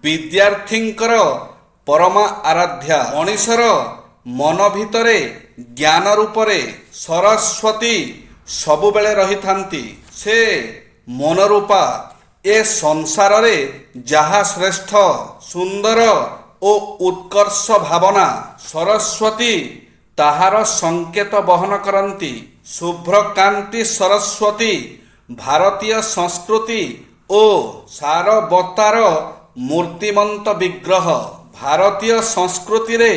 विद्यार्थींकर परमा आराध्या मनीषर मन भितरे ज्ञान रूपरे सरस्वती सबुबेले रही थांती। से मनरूपा ए संसार रे जहा श्रेष्ठ सुंदर ओ उत्कर्ष भावना सरस्वती ताहार संकेत बहन करती। शुभ्रकांति सरस्वती भारतीय संस्कृति ओ सारबतार मूर्तिमंत विग्रह। भारतीय संस्कृति रे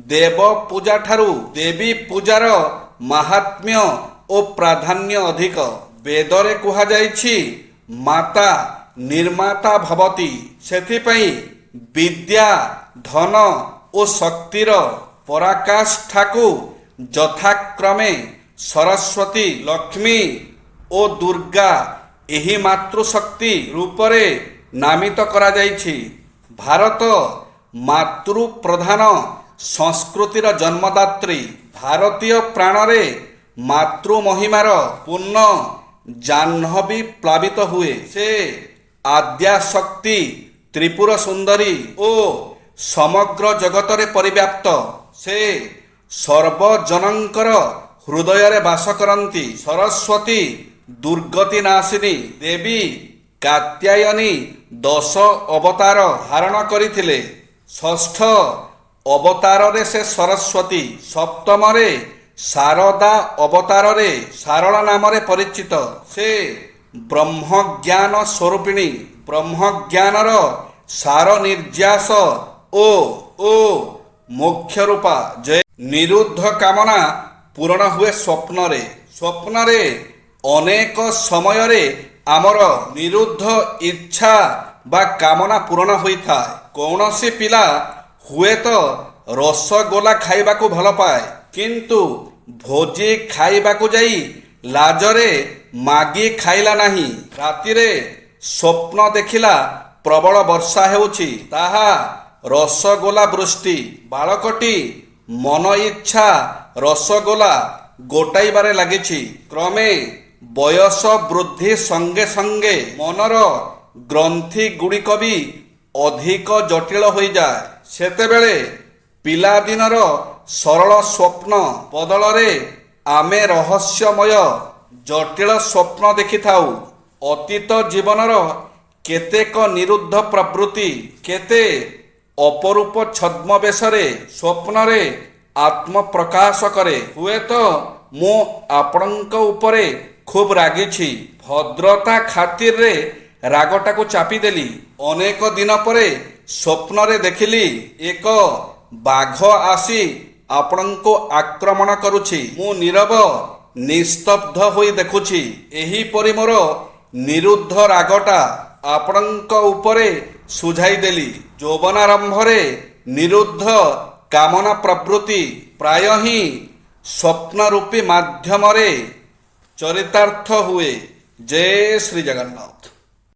देव पूजा ठारू देवी पूजार महात्म्य ओ प्राधान्य अधिक। वेदरे कुहा जाइछि माता निर्माता भवति। सेथिपई विद्या धन ओ शक्तिर पराकाष्ठाकु यथाक्रमे सरस्वती लक्ष्मी ओ दुर्गा एही मातृशक्ति रूपरे नामित करा जाइछि। भारत मातृ प्रधान संस्कृतिर जन्मदात्री। भारतीय प्राणरे मातृ महिमार पूर्ण जाह्नवी प्लावित हुए। से आद्या शक्ति त्रिपुर सुंदरी ओ समग्र जगतरे परिव्याप्त। से सर्वजनंकर हृदय बास करती। सरस्वती दुर्गति नाशिनी देवी कात्यायनी 10 अवतार धारण करथिले। षष्ठ अवतार रे से सरस्वती, सप्तम रे शारदा अवतार रे शारदा नाम रे परिचित। से ब्रह्म ज्ञान स्वरूपिणी ब्रह्म ज्ञानर सार निर्यास ओ मुख्य रूपा। जय निरुद्ध कामना पूर्ण हुए स्वप्न रे। स्वप्न रे अनेक समय रे आमर निरुद्ध इच्छा बा कामना पूर्ण होता। कौनसी पिला हुए तो रसगोला खाइबा को भल पाए, किंतु भोजी खाइबा को जाई लाजरे मागी खाइला नहीं। रातिरे स्वप्न देखिला प्रबल वर्षा हेउछि, ताहा रसगोला वृष्टि। बालकटी मन इच्छा रसगोला गोटाइबारे लागिछि। क्रमे बयस वृद्धि संगे संगे मनर ग्रंथि गुड़िक भी अधिक जटिल हो जाए। सेतेबेले पिलादिनर सरल स्वप्न बदल रे आमे रहस्यमय जटिल स्वप्न देखि थाउ। अतीत जीवनर केतेक निरुद्ध प्रवृत्ति केते अपरूप छद्मवेशरे स्वप्न रे आत्म प्रकाश करे। हुए तो मु आपणक उपरे खूब रागिछि। भद्रता खातिर रे रागटा को चापी देली। अनेक दिन परे स्वप्न रे देखिली एक बाघ आसी आपणको आक्रमण करुछि। मु नीरव निस्तब्ध होई देखुछि। एही परि मोर निरुद्ध रागटा आपणक उपरे सुझाई देली। यौवनारंभरे निरुद्ध कामना प्रवृत्ति प्राय ही स्वप्न रूपी माध्यम रे चरितार्थ हुए। जय श्री जगन्नाथ।